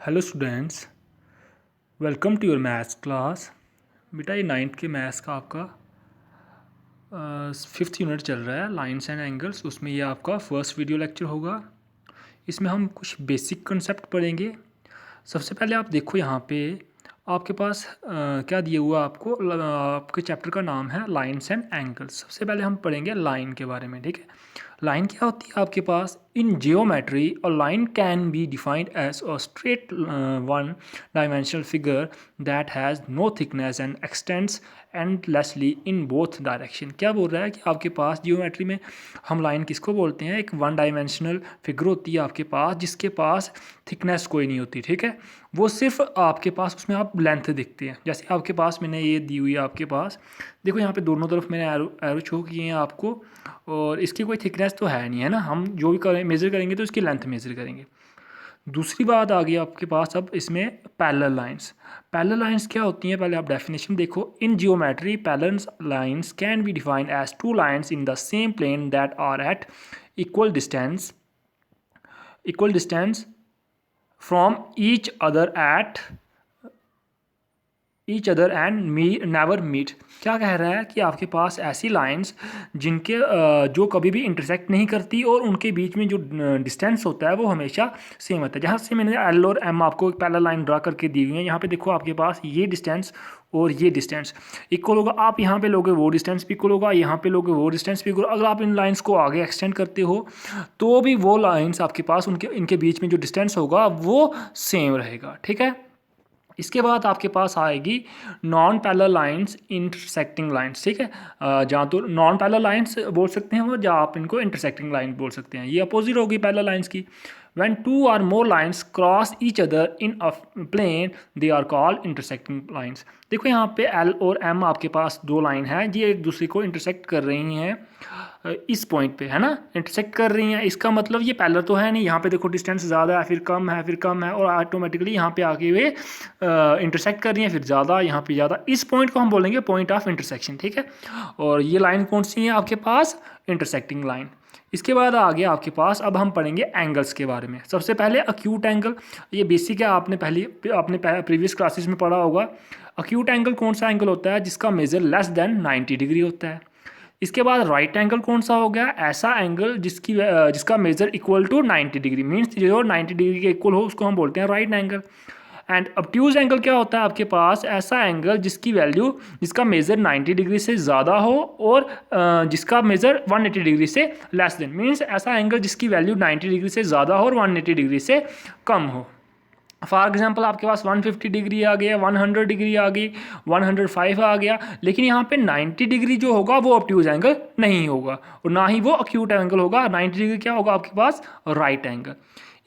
Hello students, welcome to your maths class. बेटा ये ninth के मैथ्स का आपका फिफ्थ यूनिट चल रहा है, लाइंस एंड एंगल्स। उसमें ये आपका फर्स्ट वीडियो लेक्चर होगा। इसमें हम कुछ बेसिक कंसेप्ट पढ़ेंगे। सबसे पहले आप देखो यहाँ पे आपके पास क्या दिया हुआ आपको। आपके चैप्टर का नाम है लाइंस एंड एंगल्स। सबसे पहले हम पढ़ेंगे लाइन के बारे में, ठीक है। लाइन क्या होती है आपके पास? In geometry a line can be defined as a straight one dimensional figure that has no thickness and extends endlessly in both direction. क्या बोल रहा है कि आपके पास जियोमेट्री में हम लाइन किसको बोलते हैं? एक वन डायमेंशनल फिगर होती है आपके पास जिसके पास थिकनेस कोई नहीं होती, ठीक है। वो सिर्फ आपके पास उसमें आप लेंथ देखते हैं। जैसे आपके पास मैंने ये दी हुई है आपके पास, देखो यहाँ पे दोनों तरफ मैंने एरो शो किए हैं आपको, और इसकी कोई थिकनेस तो है नहीं, है ना। हम जो भी करें मेज़र करेंगे तो इसकी लेंथ मेज़र करेंगे। दूसरी बात आ गई आपके पास अब इसमें पैरेलल लाइंस। पैरेलल लाइंस क्या होती हैं? पहले आप डेफिनेशन देखो। In geometry parallel lines can be defined as two lines in the same plane that are at equal distance from each other and never meet. क्या कह रहा है कि आपके पास ऐसी लाइंस जिनके जो कभी भी इंटरसेक्ट नहीं करती और उनके बीच में जो डिस्टेंस होता है वो हमेशा सेम होता है। जहाँ से मैंने एल और एम आपको एक पैरेलल लाइन ड्रा करके दी हुई है, यहाँ पे देखो आपके पास ये डिस्टेंस और ये डिस्टेंस इक्वल होगा। आप यहाँ पे लोगे वो डिस्टेंस भी इक्वल होगा, यहाँ पे लोगे वो डिस्टेंस भी इक्वल। अगर आप इन लाइंस को आगे एक्सटेंड करते हो तो भी वो लाइंस आपके पास इनके बीच में जो डिस्टेंस होगा वो सेम रहेगा, ठीक है। इसके बाद आपके पास आएगी non parallel lines, intersecting lines, ठीक है। जहाँ तो नॉन पैरेलल लाइंस बोल सकते हैं वो, जहाँ आप इनको इंटरसेक्टिंग लाइन बोल सकते हैं। ये अपोजिट होगी पैरेलल लाइंस की। When two or more lines cross each other in a plane, they are called intersecting lines. देखो यहाँ पे L और M आपके पास दो लाइन है, ये एक दूसरे को इंटरसेक्ट कर रही हैं इस पॉइंट पे, है ना। इंटरसेक्ट कर रही हैं, इसका मतलब ये पैरेलल तो है नहीं। यहाँ पे देखो डिस्टेंस ज़्यादा है, फिर कम है, फिर कम है, और ऑटोमेटिकली यहाँ पे आके वे इंटरसेक्ट कर रही हैं, फिर ज़्यादा, यहाँ पे ज़्यादा। इस पॉइंट को हम बोलेंगे पॉइंट ऑफ इंटरसेक्शन, ठीक है। और ये लाइन कौन सी है आपके पास? Intersecting line. इसके बाद आ गया आपके पास, अब हम पढ़ेंगे एंगल्स के बारे में। सबसे पहले अक्यूट एंगल, ये बेसिक है, आपने प्रीवियस क्लासेस में पढ़ा होगा। अक्यूट एंगल कौन सा एंगल होता है? जिसका मेजर लेस देन 90 डिग्री होता है। इसके बाद राइट एंगल कौन सा हो गया? ऐसा एंगल जिसका measure equal to 90 degree, means जो 90 डिग्री के इक्वल हो उसको हम बोलते हैं right angle. And obtuse angle क्या होता है आपके पास? ऐसा एंगल जिसका मेजर 90 डिग्री से ज़्यादा हो और जिसका मेजर 180 डिग्री से लेस देन, मीन्स ऐसा एंगल जिसकी वैल्यू 90 डिग्री से ज़्यादा हो और 180 डिग्री से कम हो। फॉर एग्जाम्पल आपके पास 150 डिग्री आ गया, 100 डिग्री आ गई, 105 आ गया, लेकिन यहाँ पे 90 डिग्री जो होगा वो ऑब्ट्यूज एंगल नहीं होगा और ना ही वो अक्यूट एंगल होगा। 90 डिग्री क्या होगा आपके पास? Right angle.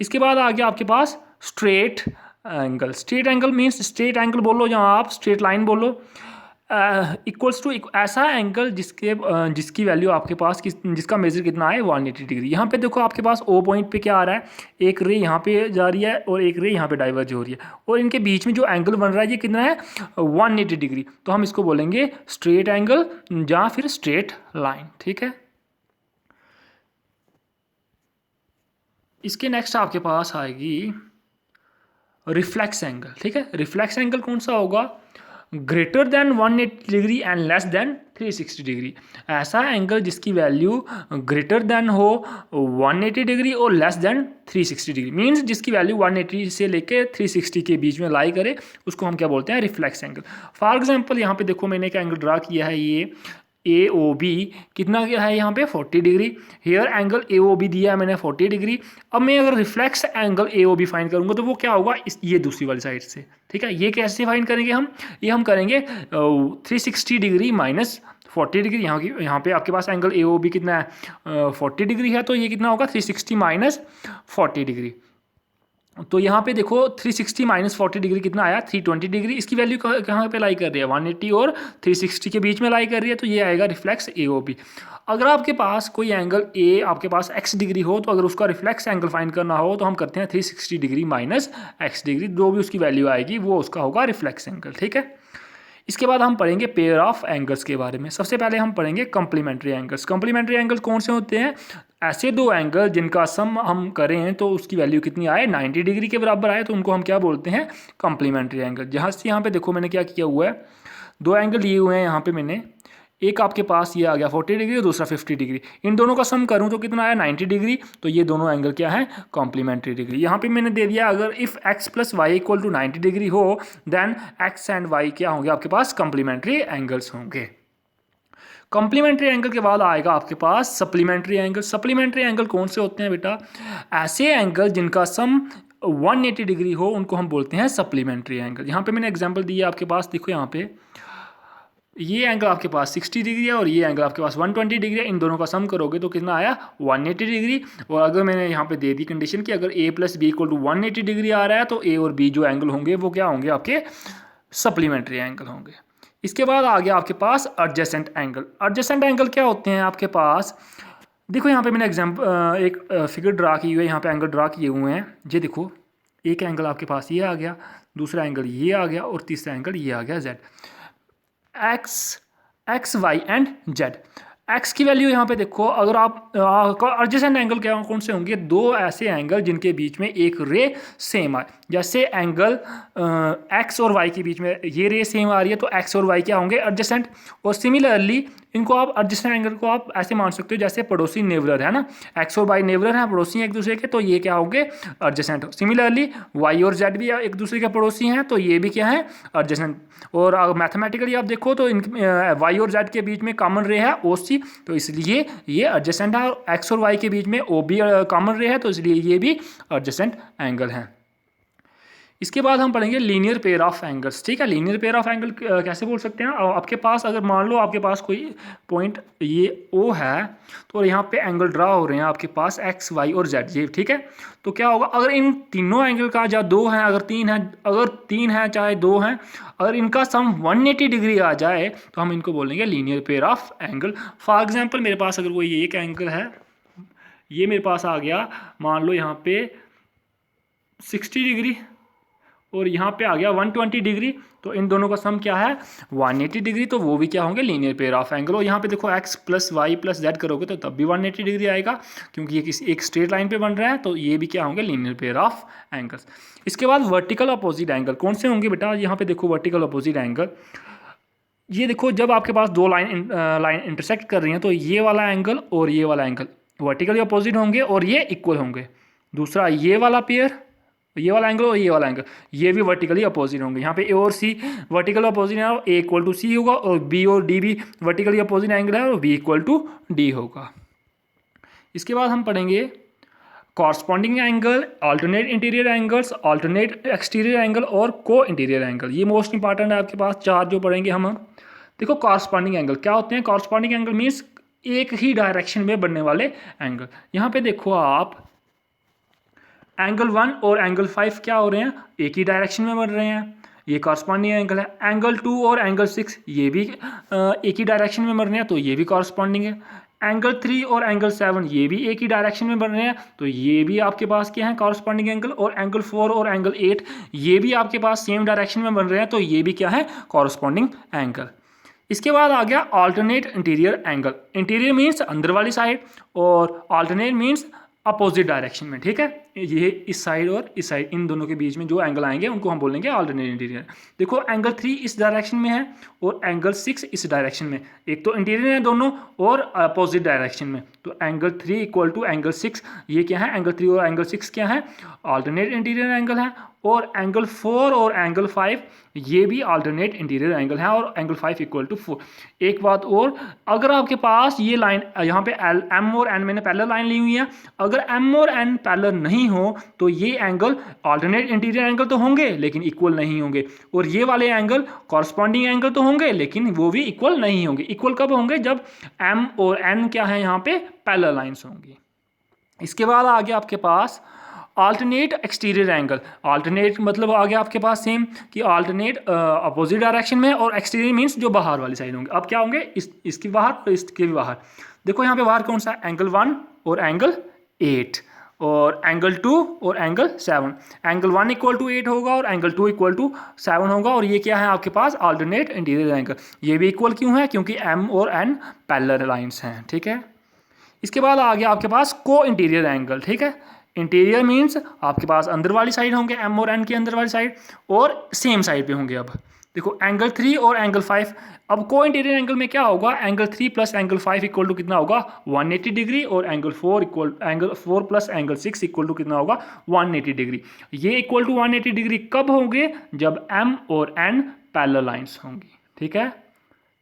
इसके बाद आ गया आपके पास straight angle. Straight angle means straight angle बोलो, जहाँ आप स्ट्रेट लाइन बोलो, इक्वल्स टू ऐसा एंगल जिसकी वैल्यू आपके पास जिसका मेजर कितना है? 180 डिग्री। यहाँ पे देखो आपके पास ओ पॉइंट पे क्या आ रहा है? एक रे यहाँ पे जा रही है और एक रे यहाँ पे डाइवर्ज हो रही है, और इनके बीच में जो एंगल बन रहा है ये कितना है? 180 डिग्री। तो हम इसको बोलेंगे स्ट्रेट एंगल या फिर स्ट्रेट लाइन, ठीक है। इसके नेक्स्ट आपके पास आएगी रिफ्लेक्स एंगल, ठीक है। रिफ्लेक्स एंगल कौन सा होगा? Greater than 180 degree and less than 360 degree. ऐसा एंगल जिसकी वैल्यू ग्रेटर देन हो 180 डिग्री और लेस देन 360 डिग्री, मीन्स जिसकी वैल्यू 180 से लेकर 360 के बीच में लाई करे, उसको हम क्या बोलते हैं? Reflex angle. फॉर एग्जाम्पल यहाँ पे देखो मैंने एक एंगल ड्रा किया है, ये AOB कितना क्या है यहाँ पे? 40 डिग्री। हेयर एंगल AOB दिया है मैंने 40 डिग्री। अब मैं अगर रिफ्लेक्स एंगल AOB फाइंड करूँगा तो वो क्या होगा? ये दूसरी वाली साइड से, ठीक है। ये कैसे फाइंड करेंगे हम? ये हम करेंगे 360 डिग्री माइनस 40 डिग्री। यहाँ पे आपके पास एंगल AOB कितना है? 40 डिग्री है, तो ये कितना होगा? 360 माइनस 40 डिग्री। तो यहाँ पे देखो 360 माइनस 40 डिग्री कितना आया? 320 डिग्री। इसकी वैल्यू कहाँ पे लाई कर रही है? 180 और 360 के बीच में लाई कर रही है, तो ये आएगा रिफ्लेक्स AOB। अगर आपके पास कोई एंगल A आपके पास x डिग्री हो, तो अगर उसका रिफ्लेक्स एंगल फाइंड करना हो तो हम करते हैं 360 डिग्री माइनस x डिग्री, जो भी उसकी वैल्यू आएगी वो उसका होगा रिफ्लेक्स एंगल, ठीक है। इसके बाद हम पढ़ेंगे पेयर ऑफ एंगल्स के बारे में। सबसे पहले हम पढ़ेंगे कॉम्प्लीमेंट्री एंगल्स। कॉम्प्लीमेंट्री एंगल कौन से होते हैं? ऐसे दो एंगल जिनका सम हम करें तो उसकी वैल्यू कितनी आए, 90 डिग्री के बराबर आए, तो उनको हम क्या बोलते हैं? Complementary angle. जहाँ से यहाँ पे देखो मैंने क्या किया हुआ है, दो एंगल लिए हुए हैं यहाँ पे मैंने, एक आपके पास ये आ गया 40 डिग्री और दूसरा 50 डिग्री। इन दोनों का सम करूं तो कितना आया, 90 डिग्री। तो ये दोनों एंगल क्या है? Complementary degree. यहाँ पे मैंने दे दिया, अगर if x plus y equal to 90 degree हो देन x एंड y क्या होंगे आपके पास? कॉम्प्लीमेंट्री एंगल्स होंगे। कॉम्प्लीमेंट्री एंगल के बाद आएगा आपके पास सप्लीमेंट्री एंगल। सप्लीमेंट्री एंगल कौन से होते हैं बेटा? ऐसे एंगल जिनका सम 180 डिग्री हो उनको हम बोलते हैं सप्लीमेंट्री एंगल। यहाँ पे मैंने एग्जांपल दिया आपके पास, देखो यहाँ पे ये एंगल आपके पास 60 डिग्री है और ये एंगल आपके पास 120 डिग्री है। इन दोनों का सम करोगे तो कितना आया? 180 डिग्री। और अगर मैंने यहाँ पे दे दी कंडीशन कि अगर a plus B equal to 180 degree आ रहा है तो a और b जो एंगल होंगे वो क्या होंगे? आपके सप्लीमेंट्री एंगल होंगे। इसके बाद आ गया आपके पास एडजेसेंट एंगल। एडजेसेंट एंगल क्या होते हैं आपके पास? देखो यहाँ पे मैंने एग्जाम्पल एक फिगर ड्रा की हुई है, यहाँ पे एंगल ड्रा किए हुए हैं। ये देखो, एक एंगल आपके पास ये आ गया, दूसरा एंगल ये आ गया और तीसरा एंगल ये आ गया z। X y and z. एक्स की वैल्यू यहाँ पे देखो, अगर आप एडजेसेंट एंगल क्या कौन से होंगे? दो ऐसे एंगल जिनके बीच में एक रे सेम आए। जैसे एंगल एक्स और वाई के बीच में ये रे सेम आ रही है तो एक्स और वाई क्या होंगे? एडजेसेंट। और सिमिलरली इनको आप एडजेसेंट एंगल को आप ऐसे मान सकते हो जैसे पड़ोसी नेबरर है ना, एक्स और वाई नेबरर हैं, पड़ोसी हैं एक दूसरे के, तो ये क्या होंगे? एडजेसेंट। सिमिलरली वाई और जेड भी एक दूसरे के पड़ोसी हैं तो ये भी क्या है? एडजेसेंट। और मैथमेटिकली आप देखो तो इन वाई और जेड के बीच में कॉमन रे है ओ सी, तो इसलिए ये एडजेसेंट है। एक्स और वाई के बीच में ओ बी कॉमन रे है तो इसलिए ये भी एडजेसेंट एंगल है। इसके बाद हम पढ़ेंगे लीनियर पेयर ऑफ एंगल्स। ठीक है, लीनियर पेयर ऑफ एंगल कैसे बोल सकते हैं? आपके पास अगर मान लो आपके पास कोई पॉइंट ये O है तो यहाँ पे एंगल ड्रा हो रहे हैं आपके पास x, y और z, ये ठीक है। तो क्या होगा अगर इन तीनों एंगल का, या दो हैं अगर तीन है चाहे दो हैं, अगर इनका सम 180 डिग्री आ जाए तो हम इनको बोलेंगे linear pair of angle. For example मेरे पास अगर कोई एक एंगल है, ये मेरे पास आ गया मान लो यहाँ पे 60 डिग्री और यहाँ पे आ गया 120 डिग्री, तो इन दोनों का सम क्या है? 180 डिग्री। तो वो भी क्या होंगे? Linear pair of angle. और यहाँ पे देखो x plus y plus z करोगे तो तब भी 180 डिग्री आएगा क्योंकि ये किसी एक स्ट्रेट लाइन पे बन रहा है, तो ये भी क्या होंगे? Linear pair of angles. इसके बाद वर्टिकल अपोजिट एंगल कौन से होंगे बेटा? यहाँ पे देखो वर्टिकल अपोजिट एंगल, ये देखो जब आपके पास दो लाइन इंटरसेक्ट कर रही हैं तो ये वाला एंगल और ये वाला एंगल वर्टिकली अपोजिट होंगे और ये इक्वल होंगे। दूसरा ये वाला पेयर, ये वाला एंगल और ये वाला एंगल, ये भी वर्टिकली अपोजिट होंगे। यहाँ पे ए और सी वर्टिकल अपोजिट है, ए इक्वल टू सी होगा, और बी और डी भी वर्टिकली अपोजिट एंगल है और बी इक्वल टू डी होगा। इसके बाद हम पढ़ेंगे corresponding angle, alternate interior angles, alternate exterior angle और को इंटीरियर एंगल। ये मोस्ट इंपॉर्टेंट है आपके पास, चार जो पढ़ेंगे हम। देखो कॉरस्पॉन्डिंग एंगल क्या होते हैं? कॉरस्पॉन्डिंग एंगल मीन्स एक ही डायरेक्शन में बनने वाले एंगल। यहाँ पे देखो आप एंगल 1 और एंगल 5 क्या हो रहे हैं? एक ही डायरेक्शन में बन रहे हैं, ये कॉरस्पॉन्डिंग एंगल है। एंगल 2 और एंगल 6 ये भी एक ही डायरेक्शन में बन रहे हैं तो ये भी कॉरस्पॉन्डिंग है। एंगल 3 और एंगल 7 ये भी एक ही डायरेक्शन में बन रहे हैं तो ये भी आपके पास क्या है? Corresponding angle. और एंगल 4 और एंगल 8 ये भी आपके पास सेम डायरेक्शन में बन रहे हैं तो ये भी क्या है? Corresponding angle. इसके बाद आ गया alternate interior angle. Interior means अंदर वाली साइड और अल्टरनेट मीन्स अपोजिट डायरेक्शन में। ठीक है, ये इस साइड और इस साइड, इन दोनों के बीच में जो एंगल आएंगे उनको हम बोलेंगे अल्टरनेट इंटीरियर। देखो एंगल 3 इस डायरेक्शन में है और एंगल 6 इस डायरेक्शन में, एक तो इंटीरियर है दोनों और अपोजिट डायरेक्शन में, तो एंगल 3 इक्वल टू एंगल 6 ये क्या है? एंगल 3 और एंगल 6 क्या है? अल्टरनेट इंटीरियर एंगल है। और एंगल 4 और एंगल 5 ये भी अल्टरनेट इंटीरियर एंगल है और एंगल 5 इक्वल टू 4। एक बात और, अगर आपके पास ये लाइन यहाँ पे एम और एन मैंने पैरेलल लाइन ली हुई है, अगर एम और एन पैरेलल नहीं हो तो ये एंगल अल्टरनेट इंटीरियर एंगल तो होंगे लेकिन इक्वल नहीं होंगे, और ये वाले एंगल कॉरस्पॉन्डिंग एंगल तो होंगे लेकिन वो भी इक्वल नहीं होंगे। इक्वल कब होंगे? जब एम और एन क्या है यहाँ पे? पैरेलल लाइन्स होंगी। इसके बाद आ गया आपके पास अल्टरनेट एक्सटीरियर एंगल। अल्टरनेट मतलब आ गया आपके पास सेम कि अल्टरनेट अपोजिट डायरेक्शन में, और एक्सटीरियर मीन्स जो बाहर वाली साइड होंगे। अब क्या होंगे? इसके बाहर और इसके भी बाहर। देखो यहाँ पे बाहर कौन सा? एंगल 1 और एंगल 8। और एंगल 2 और एंगल 7। एंगल 1 इक्वल टू 8 होगा और एंगल 2 इक्वल टू 7 होगा। और ये क्या है आपके पास अल्टरनेट इंटीरियर एंगल। ये भी इक्वल क्यों है? क्योंकि एम और एन पैरेलल लाइंस हैं। ठीक है, इसके बाद आ गया आपके पास को इंटीरियर एंगल। ठीक है, इंटीरियर मीन्स आपके पास अंदर वाली साइड होंगे, एम और एन की अंदर वाली साइड, और सेम साइड पे होंगे। अब देखो एंगल 3 और एंगल 5। अब को इंटीरियर एंगल में क्या होगा? Angle 3 plus angle 5 equal to कितना होगा? 180 डिग्री। और angle 4 plus angle 6 equal to कितना होगा? 180 डिग्री। ये इक्वल टू 180 डिग्री कब होंगे? जब एम और एन पैरेलल लाइंस होंगी। ठीक है।